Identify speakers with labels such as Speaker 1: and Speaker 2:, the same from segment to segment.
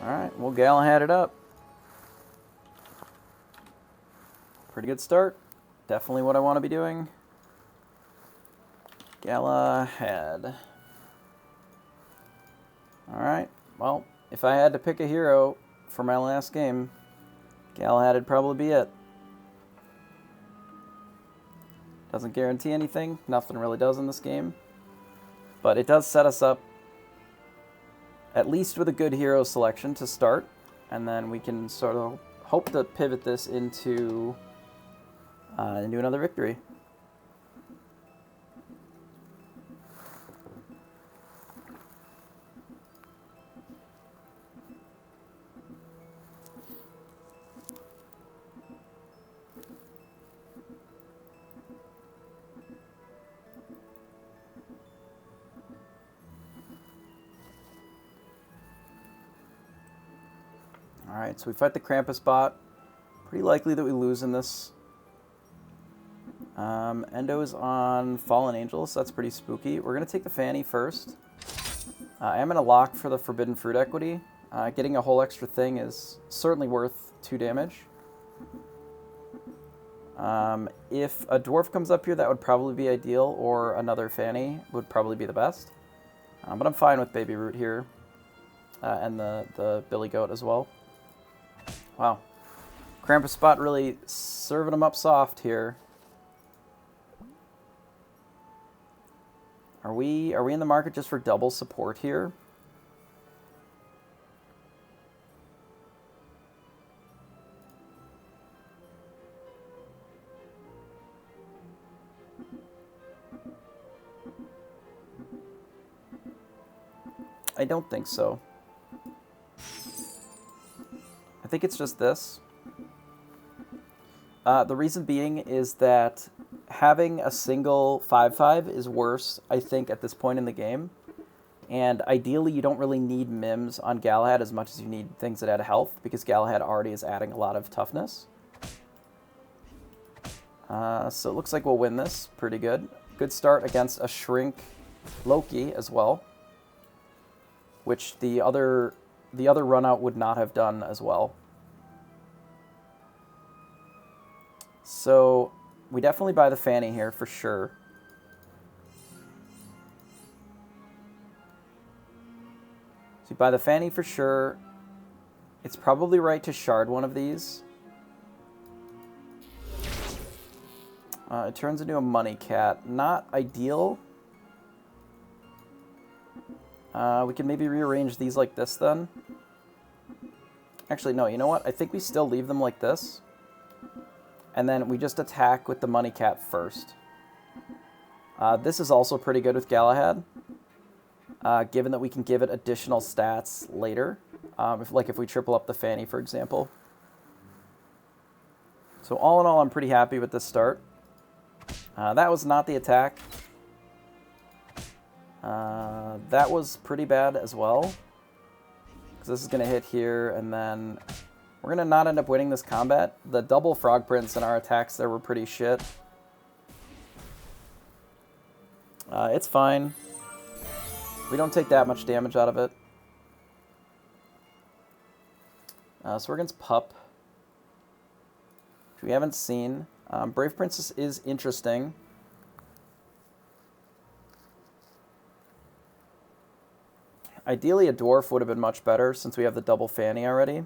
Speaker 1: Alright, well, Galahad it up. Pretty good start. Definitely what I want to be doing. Galahad. Alright, well, if I had to pick a hero for my last game, Galahad would probably be it. Doesn't guarantee anything. Nothing really does in this game. But it does set us up at least with a good hero selection to start. And then we can sort of hope to pivot this into another victory. Alright, so we fight the Krampus bot. Pretty likely that we lose in this. Endo is on Fallen Angels, so that's pretty spooky. We're going to take the Fanny first. I am going to lock for the Forbidden Fruit equity. Getting a whole extra thing is certainly worth 2 damage. If a Dwarf comes up here, that would probably be ideal, or another Fanny would probably be the best. But I'm fine with Baby Root here, and the Billy Goat as well. Wow. Krampus spot really serving him up soft here. Are we in the market just for double support here? I don't think so. I think it's just this. The reason being is that having a single 5/5 is worse, I think, at this point in the game. And ideally, you don't really need Mims on Galahad as much as you need things that add health, because Galahad already is adding a lot of toughness. So it looks like we'll win this pretty good. Good start against a Shrink Loki as well, which the other run out would not have done as well. So we definitely buy the Fanny here for sure. So you buy the Fanny for sure. It's probably right to shard one of these. It turns into a Money Cat. Not ideal. We can maybe rearrange these like this then. Actually, no, you know what? I think we still leave them like this. And then we just attack with the Money Cat first. This is also pretty good with Galahad, given that we can give it additional stats later, if we triple up the Fanny, for example. So all in all, I'm pretty happy with this start. That was not the attack. That was pretty bad as well, because this is going to hit here, and then we're going to not end up winning this combat. The double Frog Prince and our attacks there were pretty shit. It's fine. We don't take that much damage out of it. So we're against Pup, which we haven't seen. Brave Princess is interesting. Ideally, a Dwarf would have been much better since we have the double Fanny already.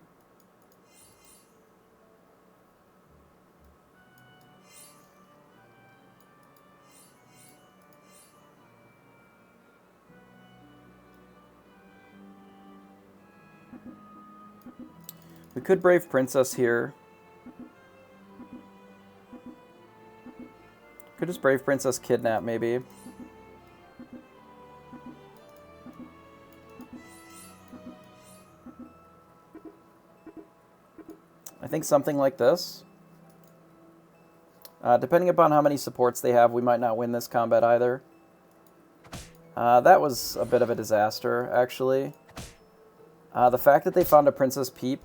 Speaker 1: We could Brave Princess here. Could just Brave Princess Kidnap, maybe. I think something like this. Depending upon how many supports they have, we might not win this combat either. That was a bit of a disaster, actually. The fact that they found a Princess Peep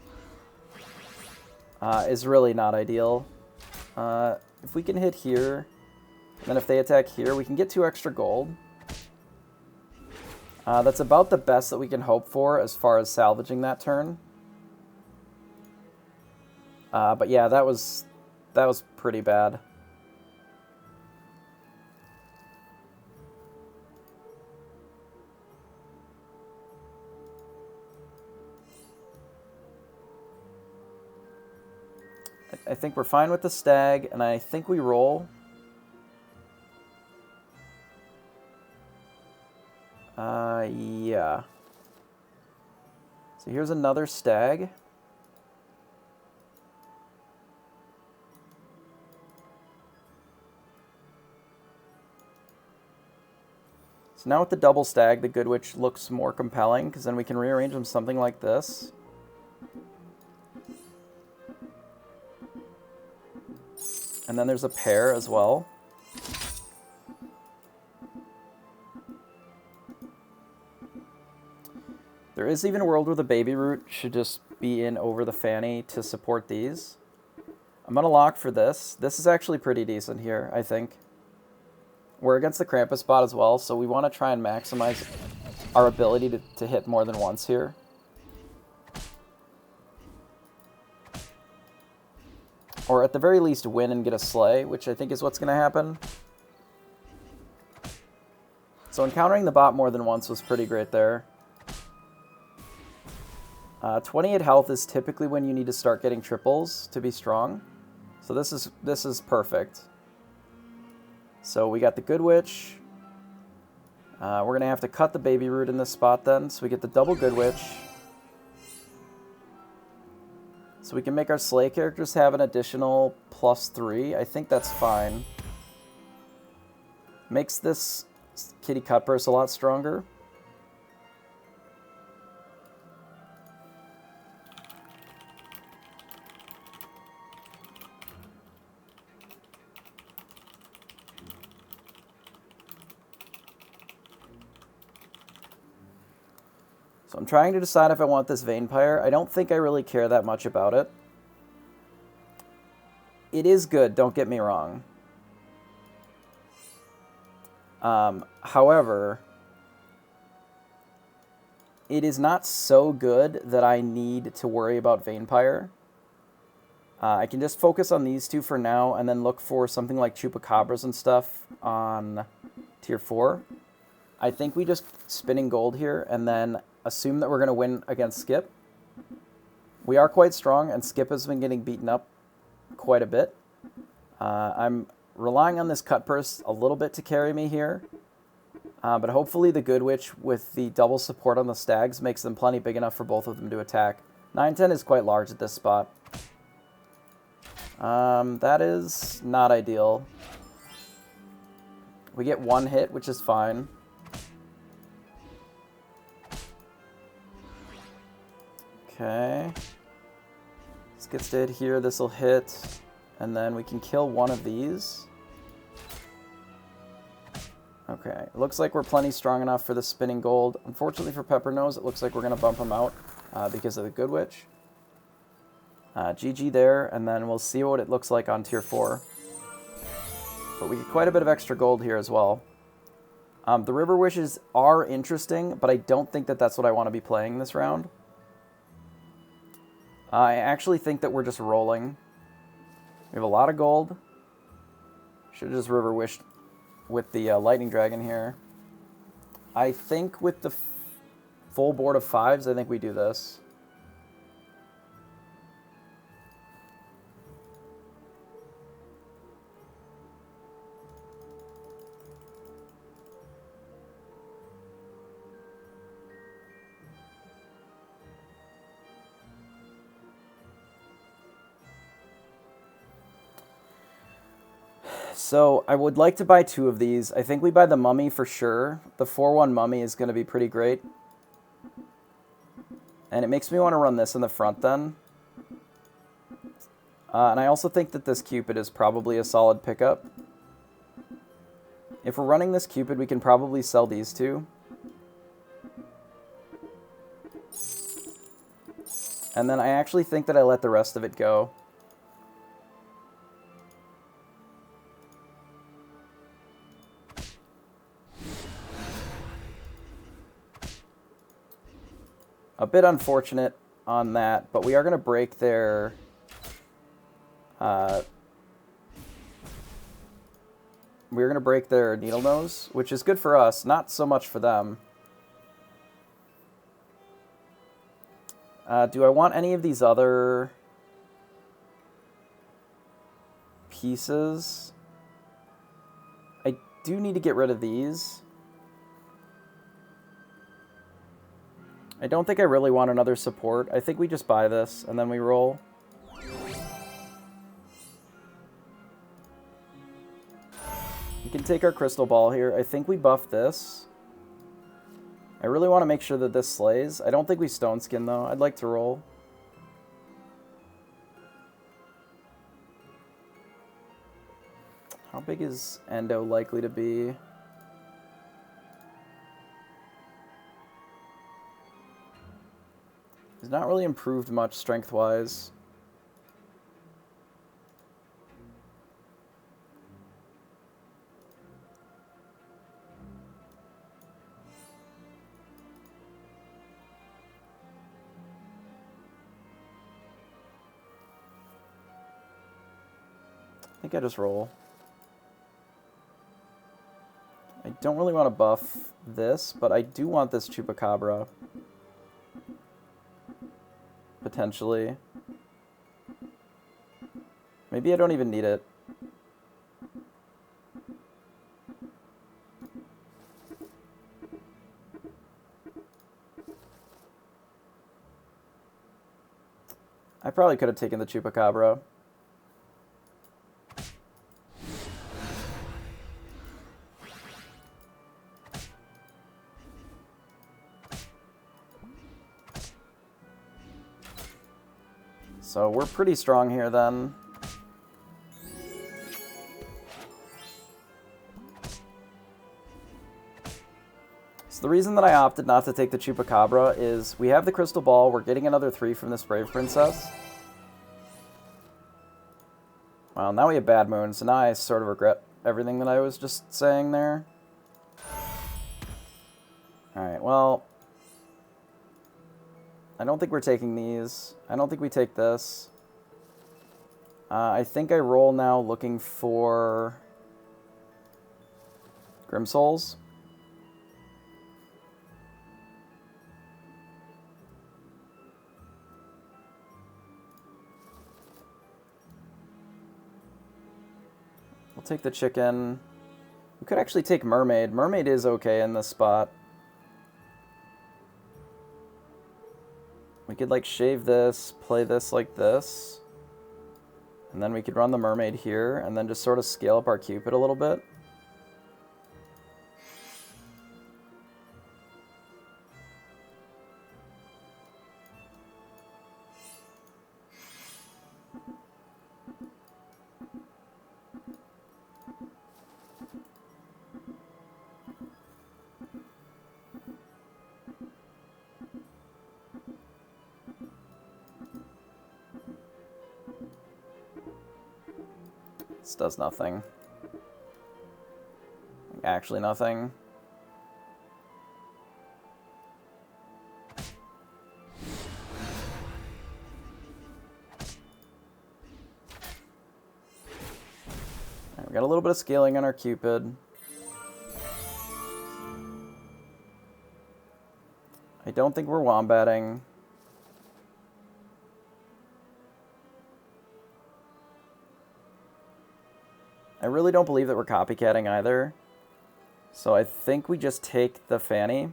Speaker 1: is really not ideal. If we can hit here, and then if they attack here, we can get 2 extra gold. That's about the best that we can hope for as far as salvaging that turn. But yeah, that was pretty bad. I think we're fine with the stag, and I think we roll. Yeah. So here's another stag. So now with the double stag, the Good Witch looks more compelling, because then we can rearrange them something like this. And then there's a pair as well. There is even a world where the baby root should just be in over the fanny to support these. I'm going to lock for this. This is actually pretty decent here, I think. We're against the Krampus bot as well, so we want to try and maximize our ability to hit more than once here. Or at the very least win and get a slay, which I think is what's going to happen. So encountering the bot more than once was pretty great there. 28 health is typically when you need to start getting triples to be strong. So this is perfect. So we got the Good Witch. We're going to have to cut the baby root in this spot then. So we get the double Good Witch. So we can make our Slay characters have an additional +3. I think that's fine. Makes this Kitty Cutpurse a lot stronger. So I'm trying to decide if I want this Vampire. I don't think I really care that much about it. It is good, don't get me wrong. However, it is not so good that I need to worry about Vampire. I can just focus on these two for now and then look for something like Chupacabras and stuff on tier 4. I think we just spinning gold here and then assume that we're going to win against Skip. We are quite strong, and Skip has been getting beaten up quite a bit. I'm relying on this Cutpurse a little bit to carry me here, but hopefully the Good Witch with the double support on the stags makes them plenty big enough for both of them to attack. 9-10 is quite large at this spot. That is not ideal. We get one hit, which is fine. Okay, this gets to hit here, this will hit, and then we can kill one of these. Okay, it looks like we're plenty strong enough for the spinning gold. Unfortunately for Peppernose, it looks like we're going to bump him out because of the Good Witch. GG there, and then we'll see what it looks like on tier 4. But we get quite a bit of extra gold here as well. The River Wishes are interesting, but I don't think that that's what I want to be playing this round. I actually think that we're just rolling. We have a lot of gold. Should have just River Wished with the Lightning Dragon here. I think with the full board of 5s, I think we do this. So I would like to buy 2 of these. I think we buy the Mummy for sure. The 4-1 Mummy is going to be pretty great. And it makes me want to run this in the front then. And I also think that this Cupid is probably a solid pickup. If we're running this Cupid, we can probably sell these 2. And then I actually think that I let the rest of it go. A bit unfortunate on that, but we are going to break their... we're going to break their needle nose, which is good for us, not so much for them. Do I want any of these other pieces? I do need to get rid of these. I don't think I really want another support. I think we just buy this, and then we roll. We can take our crystal ball here. I think we buff this. I really want to make sure that this slays. I don't think we stone skin, though. I'd like to roll. How big is Endo likely to be? He's not really improved much strength-wise. I think I just roll. I don't really want to buff this, but I do want this Chupacabra. Potentially. Maybe I don't even need it. I probably could have taken the Chupacabra. So we're pretty strong here then. So the reason that I opted not to take the Chupacabra is we have the Crystal Ball, we're getting another 3 from this Brave Princess. Well, now we have Bad Moon, so now I sort of regret everything that I was just saying there. Alright, well... I don't think we're taking these. I don't think we take this. I think I roll now looking for Grimsouls. We'll take the chicken. We could actually take Mermaid. Mermaid is okay in this spot. We could, like, shave this, play this like this. And then we could run the Mermaid here, and then just sort of scale up our Cupid a little bit. This does nothing. Actually nothing. Right, we got a little bit of scaling on our Cupid. I don't think we're wombatting. I really don't believe that we're copycatting either. So I think we just take the Fanny.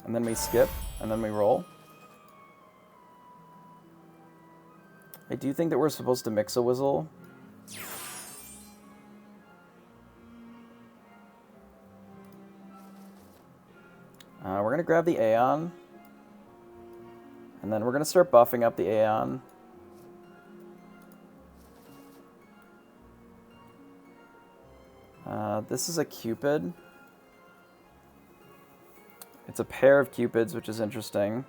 Speaker 1: And then we skip, and then we roll. I do think that we're supposed to mix a Whizzle. We're going to grab the Aeon. And then we're going to start buffing up the Aeon. This is a Cupid. It's a pair of Cupids, which is interesting.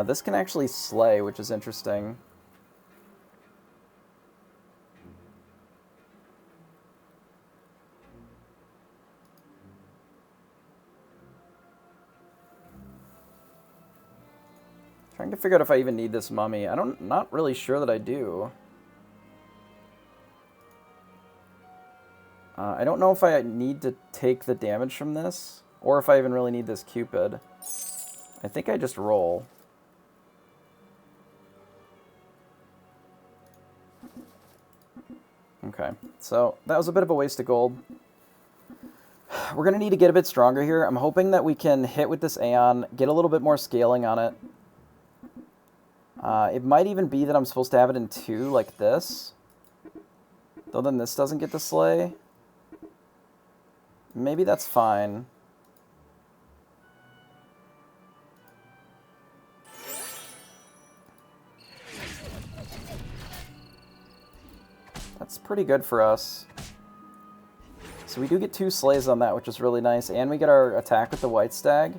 Speaker 1: This can actually slay, which is interesting. Trying to figure out if I even need this mummy. Not really sure that I do. I don't know if I need to take the damage from this, or if I even really need this Cupid. I think I just roll. Okay, so that was a bit of a waste of gold. We're going to need to get a bit stronger here. I'm hoping that we can hit with this Aeon, get a little bit more scaling on it. It might even be that I'm supposed to have it in 2, like this. Though then this doesn't get to slay. Maybe that's fine. That's pretty good for us. So we do get 2 slays on that, which is really nice. And we get our attack with the White Stag.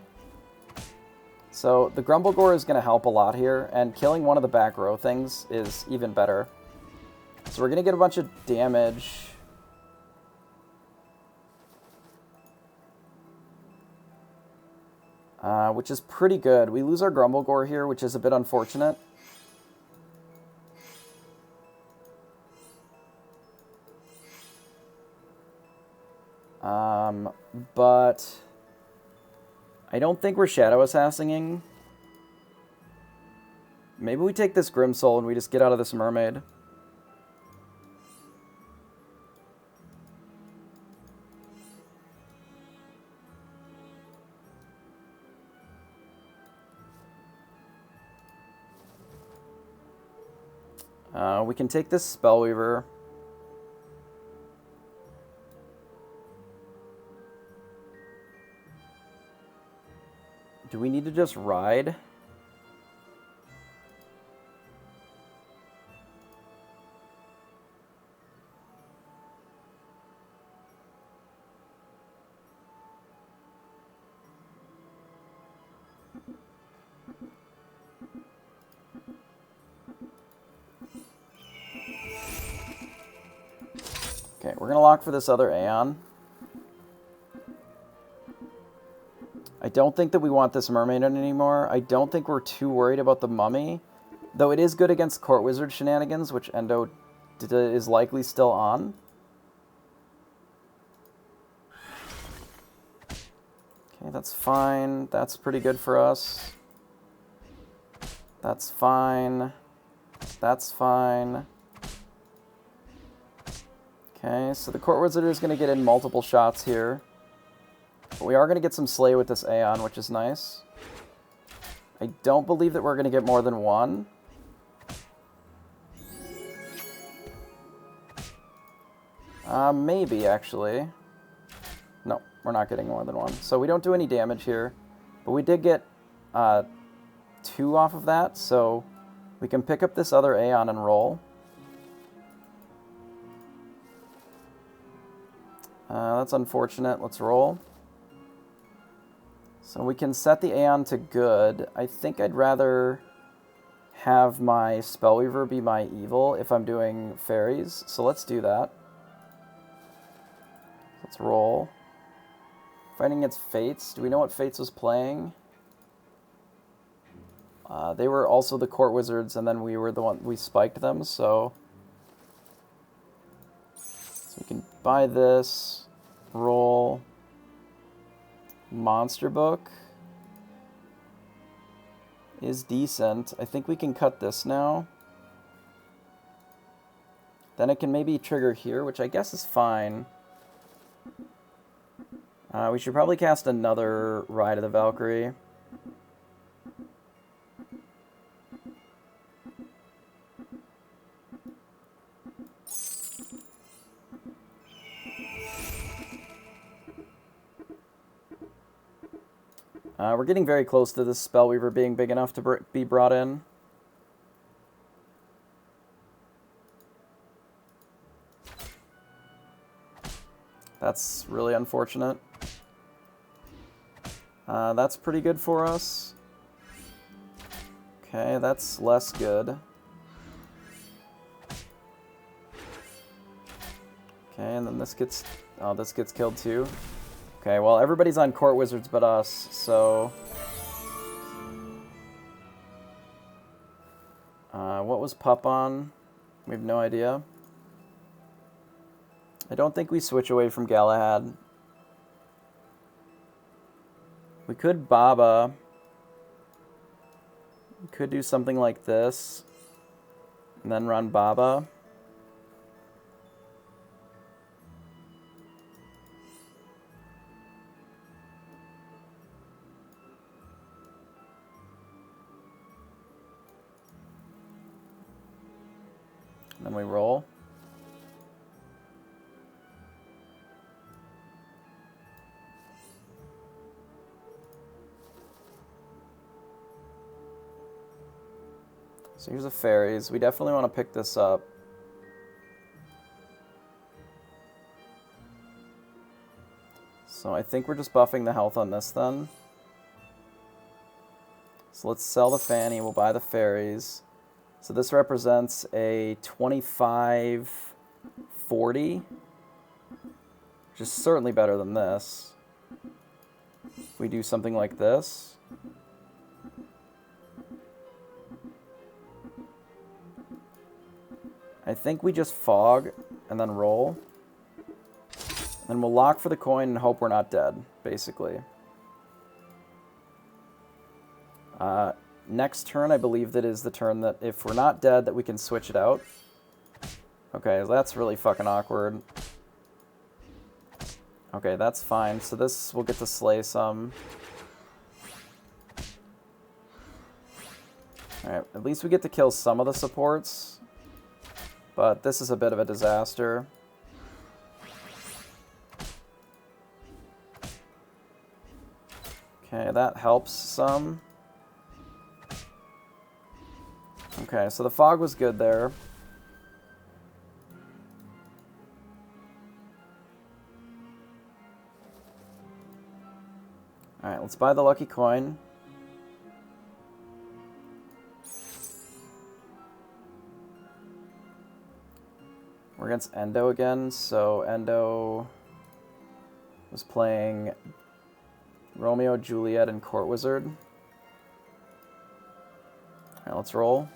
Speaker 1: So the Grumblegore is going to help a lot here. And killing one of the back row things is even better. So we're going to get a bunch of damage. Which is pretty good. We lose our Grumblegore here, which is a bit unfortunate. But I don't think we're Shadow Assassinating. Maybe we take this Grim Soul and we just get out of this Mermaid. We can take this Spellweaver. Do we need to just ride? Okay, we're gonna lock for this other Aeon. I don't think that we want this Mermaid anymore. I don't think we're too worried about the Mummy. Though it is good against Court Wizard shenanigans, which Endo is likely still on. Okay, that's fine. That's pretty good for us. That's fine. That's fine. Okay, so the Court Wizard is going to get in multiple shots here. But we are going to get some Slay with this Aeon, which is nice. I don't believe that we're going to get more than one. Maybe, actually. No, we're not getting more than one. So we don't do any damage here. But we did get 2 off of that, so we can pick up this other Aeon and roll. That's unfortunate. Let's roll. So we can set the Aeon to good. I think I'd rather have my Spellweaver be my evil if I'm doing fairies. So let's do that. Let's roll. Fighting against Fates. Do we know what Fates was playing? They were also the Court Wizards, and then we were the one we spiked them. So we can buy this. Roll. Monster Book is decent. I think we can cut this now. Then it can maybe trigger here, which I guess is fine. We should probably cast another Ride of the Valkyrie. We're getting very close to this Spellweaver being big enough to be brought in. That's really unfortunate. That's pretty good for us. Okay, that's less good. Okay, and then this gets killed too. Okay, well, everybody's on Court Wizards but us, so What was Pup on? We have no idea. I don't think we switch away from Galahad. We could Baba. We could do something like this. And then run Baba. And then we roll. So here's the fairies. We definitely want to pick this up. So I think we're just buffing the health on this then. So let's sell the Fanny. We'll buy the fairies. So this represents a 25-40, which is certainly better than this. If we do something like this. I think we just fog and then roll. And we'll lock for the coin and hope we're not dead, basically. Next turn, I believe that is the turn that if we're not dead, that we can switch it out. Okay, that's really fucking awkward. Okay, that's fine. So this will get to slay some. Alright, at least we get to kill some of the supports. But this is a bit of a disaster. Okay, that helps some. Okay, so the fog was good there. Alright, let's buy the lucky coin. We're against Endo again, so Endo was playing Romeo, Juliet, and Court Wizard. Alright, let's roll.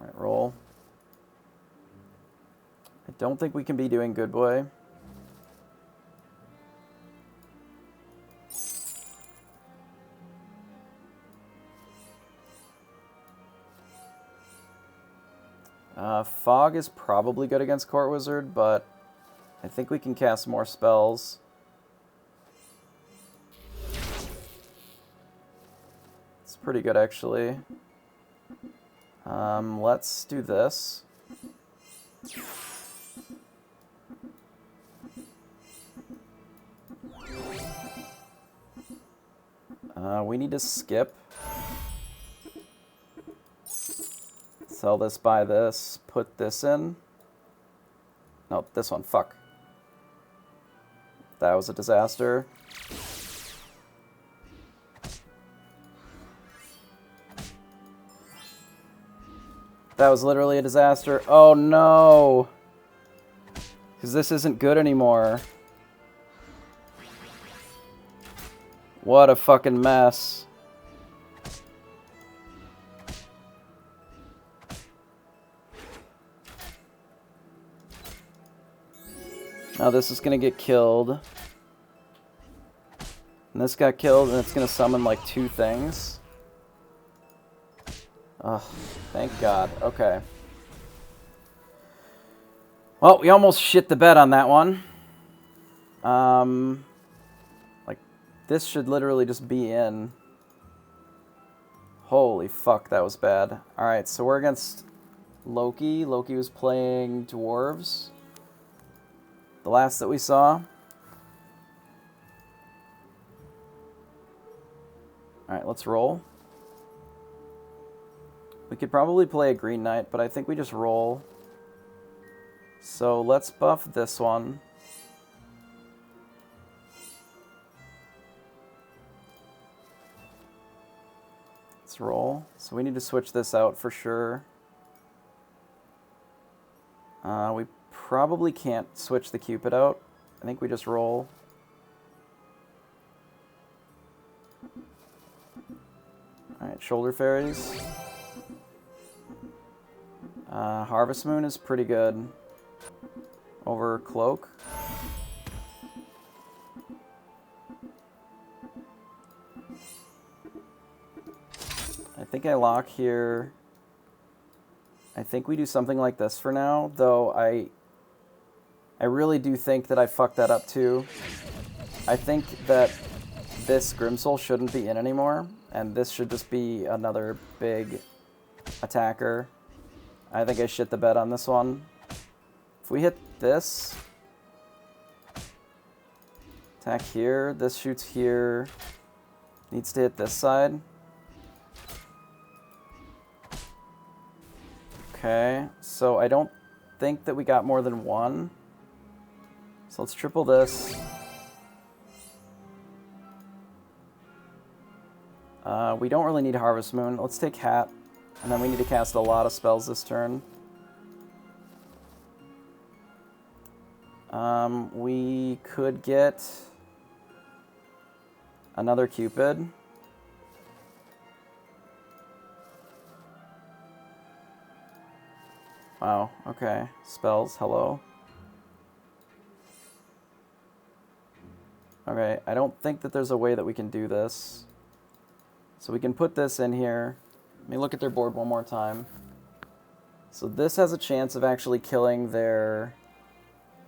Speaker 1: Alright, roll. I don't think we can be doing Good Boy. Fog is probably good against Court Wizard, but I think we can cast more spells. It's pretty good, actually. Let's do this. We need to skip. Sell this, buy this, put this in. No, this one, fuck. That was a disaster. That was literally a disaster. Oh no! Because this isn't good anymore. What a fucking mess. Now this is going to get killed. And this got killed, and it's going to summon like 2 things. Oh, thank God. Okay. Well, we almost shit the bed on that one. Like, this should literally just be in. Holy fuck, that was bad. Alright, so we're against Loki. Loki was playing dwarves. The last that we saw. Alright, let's roll. We could probably play a Green Knight, but I think we just roll. So let's buff this one. Let's roll. So we need to switch this out for sure. We probably can't switch the Cupid out. I think we just roll. Alright, Shoulder Fairies. Harvest Moon is pretty good. Over Cloak. I think I lock here. I think we do something like this for now, though I really do think that I fucked that up too. I think that this Grimsoul shouldn't be in anymore, and this should just be another big attacker. I think I shit the bed on this one. If we hit this, attack here, this shoots here, needs to hit this side. Okay, so I don't think that we got more than one. So let's triple this. We don't really need Harvest Moon. Let's take Hat, and then we need to cast a lot of spells this turn. We could get another Cupid. Wow, okay. Spells, hello. Okay, I don't think that there's a way that we can do this. So we can put this in here. Let me look at their board one more time. So this has a chance of actually killing their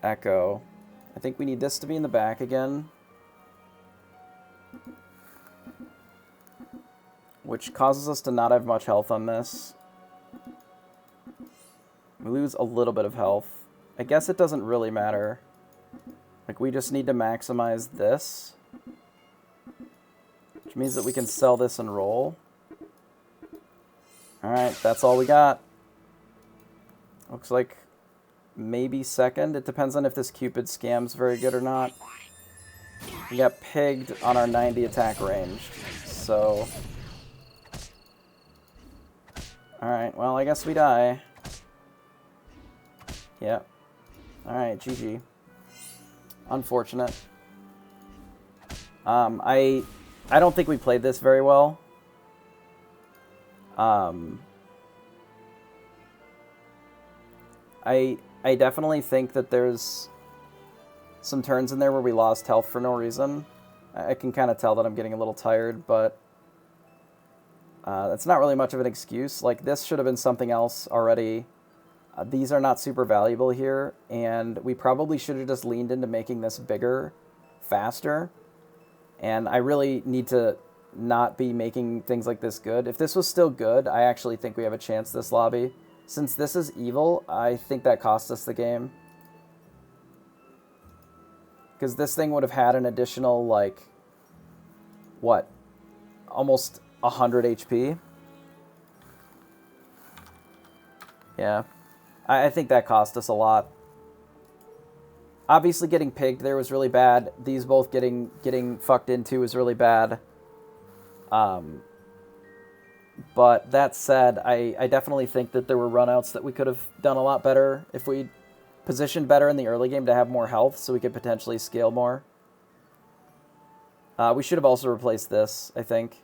Speaker 1: Echo. I think we need this to be in the back again. Which causes us to not have much health on this. We lose a little bit of health. I guess it doesn't really matter. Like, we just need to maximize this. Which means that we can sell this and roll. Alright, that's all we got. Looks like maybe second. It depends on if this Cupid scam's very good or not. We got pigged on our 90 attack range. So... Alright, well, I guess we die. Yep. Alright, GG. Unfortunate. I don't think we played this very well. I definitely think that there's some turns in there where we lost health for no reason. I can kind of tell that I'm getting a little tired, but that's not really much of an excuse. Like, this should have been something else already. These are not super valuable here, and we probably should have just leaned into making this bigger, faster. And I really need to not be making things like this good. If this was still good, I actually think we have a chance this lobby. Since this is evil, I think that cost us the game. Because this thing would have had an additional, like, what? Almost 100 HP? Yeah. I think that cost us a lot. Obviously, getting pigged there was really bad. These both getting fucked into was really bad. But that said, I definitely think that there were runouts that we could have done a lot better if we positioned better in the early game to have more health so we could potentially scale more. We should have also replaced this, I think.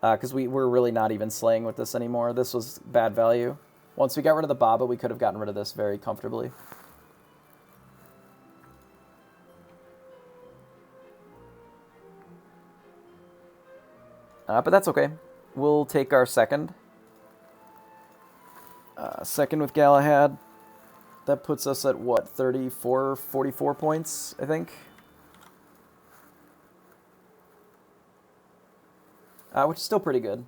Speaker 1: Because we're really not even slaying with this anymore. This was bad value. Once we got rid of the Baba, we could have gotten rid of this very comfortably. But that's okay. We'll take our second. Second with Galahad. That puts us at, what, 34, 44 points, I think? Which is still pretty good.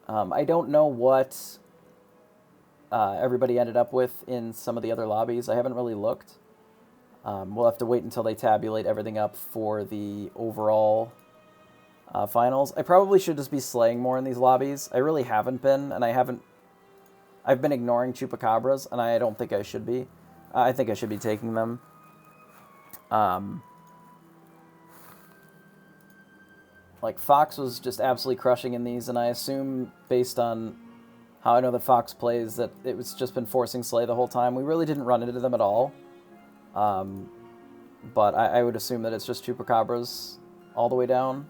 Speaker 1: I don't know what everybody ended up with in some of the other lobbies. I haven't really looked. We'll have to wait until they tabulate everything up for the overall finals. I probably should just be slaying more in these lobbies. I really haven't been, and I've been ignoring Chupacabras, and I don't think I should be. I think I should be taking them. Like, Fox was just absolutely crushing in these, and I assume, based on how I know that Fox plays, that it was just been forcing Slay the whole time. We really didn't run into them at all. But I would assume that it's just Chupacabras all the way down.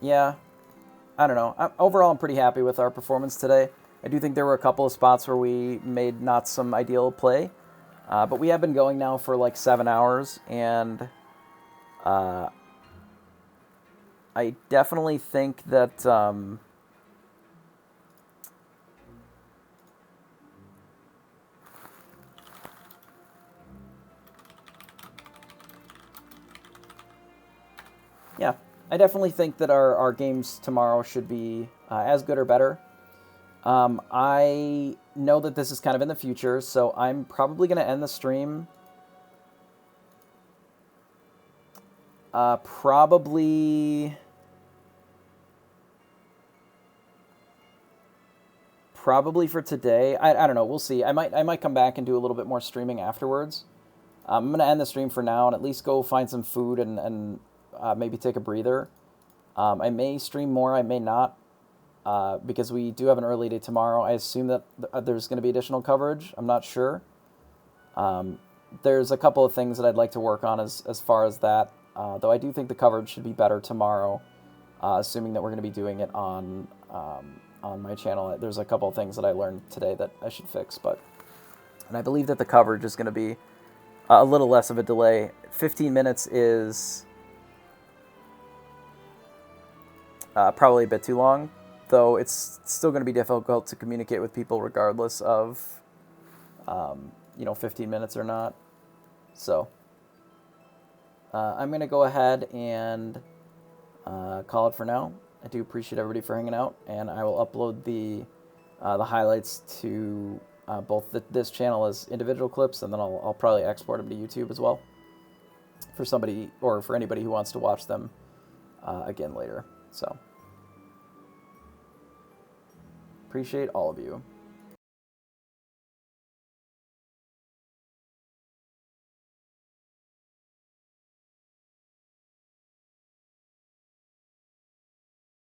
Speaker 1: Yeah, I don't know. Overall, I'm pretty happy with our performance today. I do think there were a couple of spots where we made not some ideal play, but we have been going now for like 7 hours, and I definitely think that yeah, I definitely think that our games tomorrow should be as good or better. I know that this is kind of in the future, so I'm probably going to end the stream probably for today. I don't know. We'll see. I might come back and do a little bit more streaming afterwards. I'm going to end the stream for now and at least go find some food and maybe take a breather. I may stream more. I may not. Because we do have an early day tomorrow. I assume that there's going to be additional coverage. I'm not sure. There's a couple of things that I'd like to work on as far as that, though I do think the coverage should be better tomorrow, assuming that we're going to be doing it on my channel. There's a couple of things that I learned today that I should fix, and I believe that the coverage is going to be a little less of a delay. 15 minutes is probably a bit too long, though it's still going to be difficult to communicate with people regardless of, 15 minutes or not. So I'm going to go ahead and call it for now. I do appreciate everybody for hanging out, and I will upload the highlights to both this channel as individual clips, and then I'll probably export them to YouTube as well for somebody or for anybody who wants to watch them again later. So appreciate all of you.